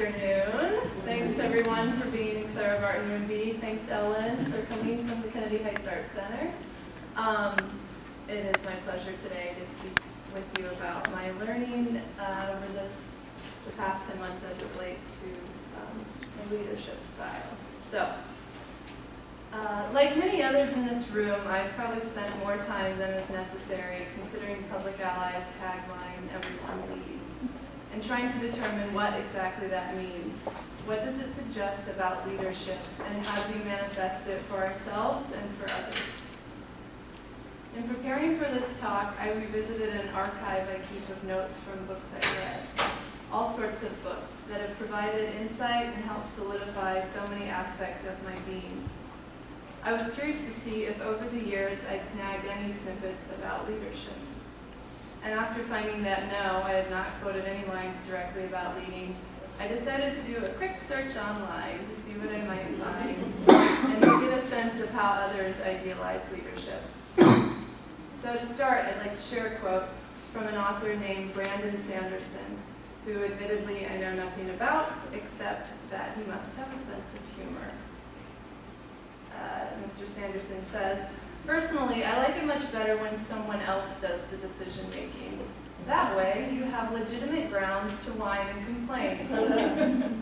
Afternoon. Thanks everyone for being in Clara Barton Room B. Thanks Ellen for coming from the Kennedy Heights Art Center. It is my pleasure today to speak with you about my learning over the past 10 months as it relates to my leadership style. So, like many others in this room, I've probably spent more time than is necessary considering Public Ally's tagline, "Everyone leads," and trying to determine what exactly that means. What does it suggest about leadership, and how do we manifest it for ourselves and for others? In preparing for this talk, I revisited an archive I keep of notes from books I read. All sorts of books that have provided insight and helped solidify so many aspects of my being. I was curious to see if over the years I'd snagged any snippets about leadership. And after finding that no, I had not quoted any lines directly about leading, I decided to do a quick search online to see what I might find and to get a sense of how others idealize leadership. So to start, I'd like to share a quote from an author named Brandon Sanderson, who admittedly I know nothing about, except that he must have a sense of humor. Mr. Sanderson says, "Personally, I like it much better when someone else does the decision making. That way, you have legitimate grounds to whine and complain.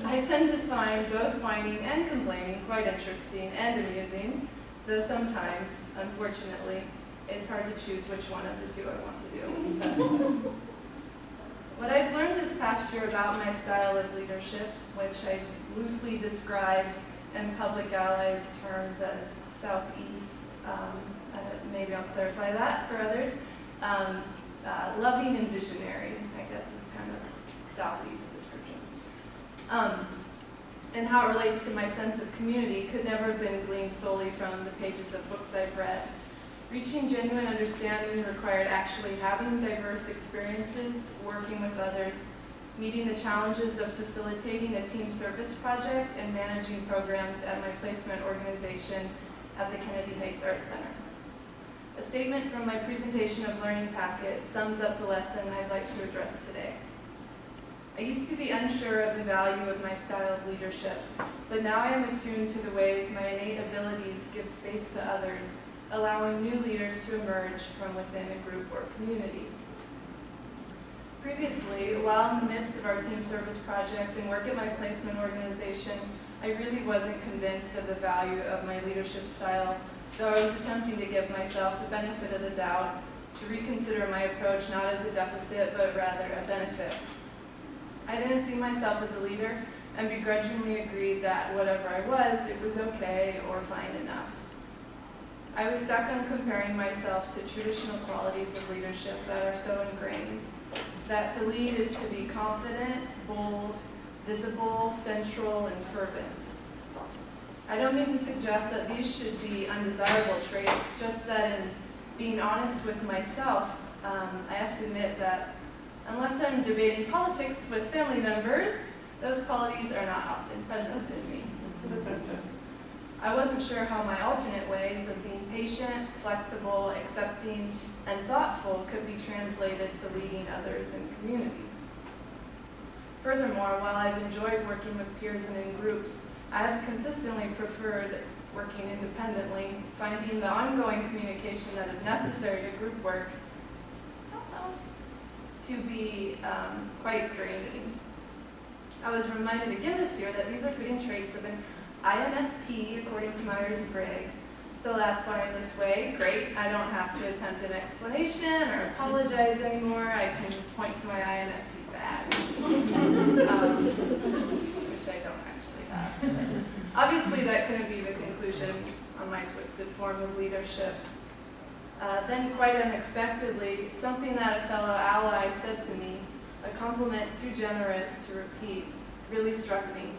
I tend to find both whining and complaining quite interesting and amusing, though sometimes, unfortunately, it's hard to choose which one of the two I want to do." What I've learned this past year about my style of leadership, which I loosely describe in Public Ally's terms as Southeast, maybe I'll clarify that for others, loving and visionary, I guess is kind of Southeast description. And how it relates to my sense of community could never have been gleaned solely from the pages of books I've read. Reaching genuine understanding required actually having diverse experiences, working with others, meeting the challenges of facilitating a team service project, and managing programs at my placement organization at the Kennedy Heights Art Center. A statement from my presentation of learning packet sums up the lesson I'd like to address today. I used to be unsure of the value of my style of leadership, but now I am attuned to the ways my innate abilities give space to others, allowing new leaders to emerge from within a group or community. Previously, while in the midst of our team service project and work at my placement organization, I really wasn't convinced of the value of my leadership style, though I was attempting to give myself the benefit of the doubt, to reconsider my approach not as a deficit, but rather a benefit. I didn't see myself as a leader and begrudgingly agreed that whatever I was, it was okay or fine enough. I was stuck on comparing myself to traditional qualities of leadership that are so ingrained, that to lead is to be confident, bold, visible, central, and fervent. I don't mean to suggest that these should be undesirable traits, just that in being honest with myself, I have to admit that unless I'm debating politics with family members, those qualities are not often present in me. I wasn't sure how my alternate ways of being patient, flexible, accepting, and thoughtful could be translated to leading others in community. Furthermore, while I've enjoyed working with peers and in groups, I have consistently preferred working independently, finding the ongoing communication that is necessary to group work to be quite draining. I was reminded again this year that these are fitting traits of an INFP according to Myers-Briggs. So that's why I'm this way. Great, I don't have to attempt an explanation or apologize anymore. I can point to my INFP badge, which I don't actually have. Obviously, that couldn't be the conclusion on my twisted form of leadership. Then, quite unexpectedly, something that a fellow ally said to me, a compliment too generous to repeat, really struck me.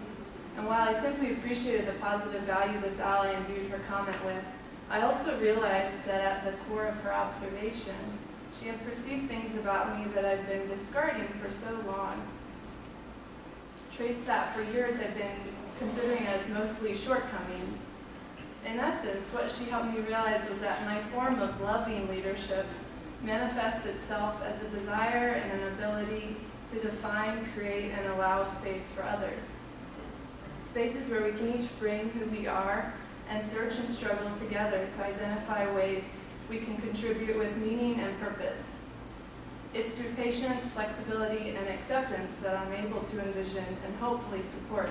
And while I simply appreciated the positive value this ally imbued her comment with, I also realized that at the core of her observation, she had perceived things about me that I'd been discarding for so long. Traits that for years I'd been considering as mostly shortcomings. In essence, what she helped me realize was that my form of loving leadership manifests itself as a desire and an ability to define, create, and allow space for others. Spaces where we can each bring who we are and search and struggle together to identify ways we can contribute with meaning and purpose. It's through patience, flexibility, and acceptance that I'm able to envision and hopefully support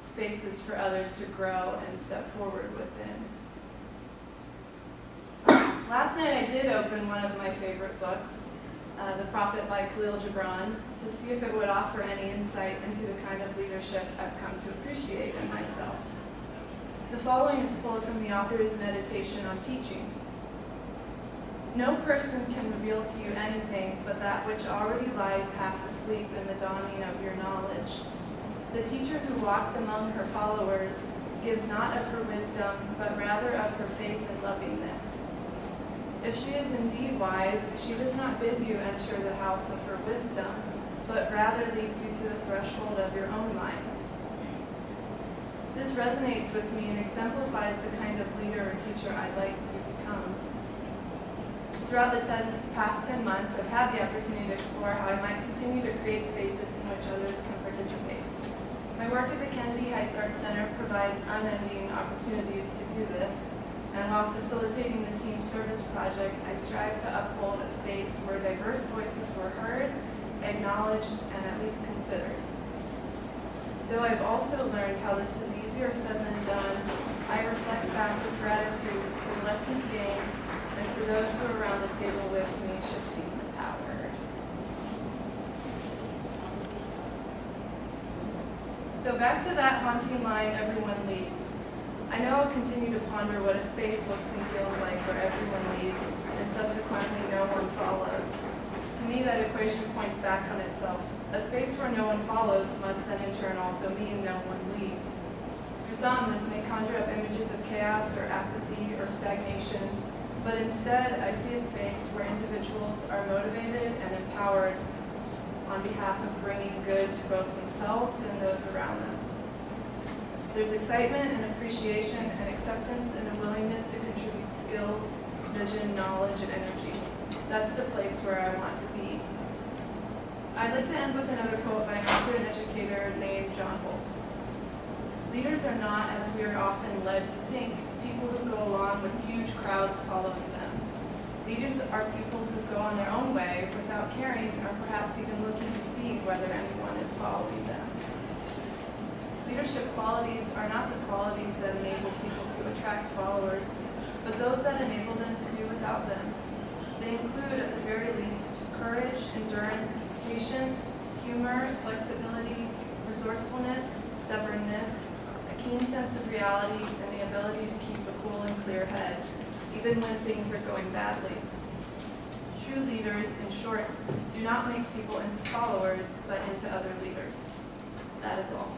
spaces for others to grow and step forward within. Last night I did open one of my favorite books, The Prophet by Khalil Gibran, to see if it would offer any insight into the kind of leadership I've come to appreciate in myself. The following is pulled from the author's meditation on teaching. No person can reveal to you anything but that which already lies half asleep in the dawning of your knowledge. The teacher who walks among her followers gives not of her wisdom, but rather of her faith and lovingness. If she is indeed wise, she does not bid you enter the house of her wisdom, but rather leads you to the threshold of your own mind. This resonates with me and exemplifies the kind of leader or teacher I'd like to become. Throughout the past 10 months, I've had the opportunity to explore how I might continue to create spaces in which others can participate. My work at the Kennedy Heights Arts Center provides unending opportunities to do this, and while facilitating the team service project, I strive to uphold a space where diverse voices were heard, acknowledged, and at least considered. Though I've also learned how this is easier said than done, I reflect back with gratitude for the lessons gained and for those who are around the table with me shifting the power. So back to that haunting line, everyone leads. I know I'll continue to ponder what a space looks and feels like where everyone leads and subsequently no one follows. To me, that equation points back on itself. A space where no one follows must then in turn also mean no one leads. For some, this may conjure up images of chaos or apathy or stagnation, but instead I see a space where individuals are motivated and empowered on behalf of bringing good to both themselves and those around them. There's excitement and appreciation and acceptance and a willingness to contribute skills, vision, knowledge, and energy. That's the place where I want to be. I'd like to end with another quote by an author and educator named John Holt. Leaders are not, as we are often led to think, people who go along with huge crowds following them. Leaders are people who go on their own way without caring or perhaps even looking to see whether anyone is following them. Leadership qualities are not the qualities that enable people to attract followers, but those that enable them to do without them. They include, at the very least, courage, endurance, patience, humor, flexibility, resourcefulness, stubbornness, a keen sense of reality, and the ability to keep a cool and clear head, even when things are going badly. True leaders, in short, do not make people into followers, but into other leaders. That is all.